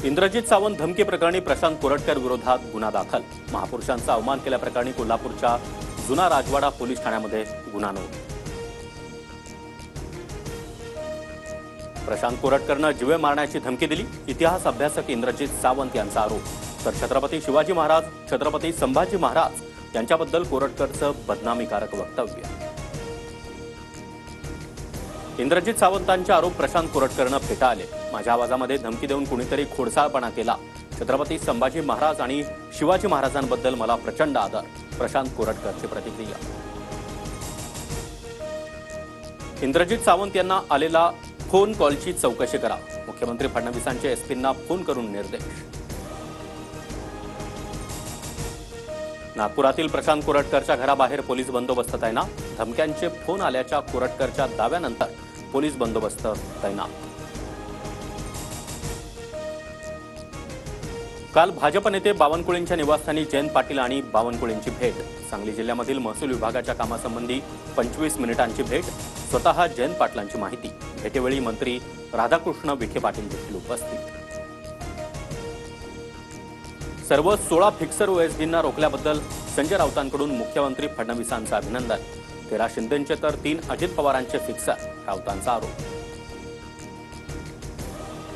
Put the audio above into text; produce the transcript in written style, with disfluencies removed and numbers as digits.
इंद्रजित सावंत धमकी प्रकरणी प्रशांत कोरटकर विरोधात गुन्हा दाखल। महापुरुषांचा अवमान केल्याप्रकरणी कोल्हापूरच्या जुना राजवाडा पोलीस ठाण्यामध्ये गुन्हा नोंद। प्रशांत कोरटकरनं जीवे मारण्याची धमकी दिली। इतिहास अभ्यासक इंद्रजित सावंत यांचा आरोप। तर छत्रपती शिवाजी महाराज, छत्रपती संभाजी महाराज यांच्याबद्दल कोरटकरचं बदनामीकारक वक्तव्य। इंद्रजित सावंतांचे आरोप प्रशांत कोरटकरनं फेटाळले। माझ्या आवाजामध्ये धमकी देऊन कुणीतरी खोडसाळपणा केला। छत्रपती संभाजी महाराज आणि शिवाजी महाराजांबद्दल मला प्रचंड आदर। प्रशांत कोरटकरची प्रतिक्रिया। इंद्रजित सावंत यांना आलेला फोन कॉलची चौकशी करा। मुख्यमंत्री फडणवीसांचे एसपींना फोन करून निर्देश। नागपुरातील प्रशांत कोरटकरच्या घराबाहेर पोलीस बंदोबस्त तैनात। धमक्यांचे फोन आल्याच्या कोरटकरच्या दाव्यानंतर पोलीस बंदोबस्त तैनात। काल भाजप नेते बावनकुळेंच्या निवासस्थानी जयंत पाटील आणि बावनकुळेंची भेट। सांगली जिल्ह्यामधील महसूल विभागाच्या कामासंबंधी 25 मिनिटांची भेट। स्वतः जयंत पाटलांची माहिती। भेटेवेळी मंत्री राधाकृष्ण विखे पाटील देखील उपस्थित। सर्व 16 फिक्सर ओएसडींना रोखल्याबद्दल संजय राऊतांकडून मुख्यमंत्री फडणवीसांचं अभिनंदन। 13 शिंदेंचे तर 3 अजित पवारांचे फिक्सर, राऊतांचा आरोप।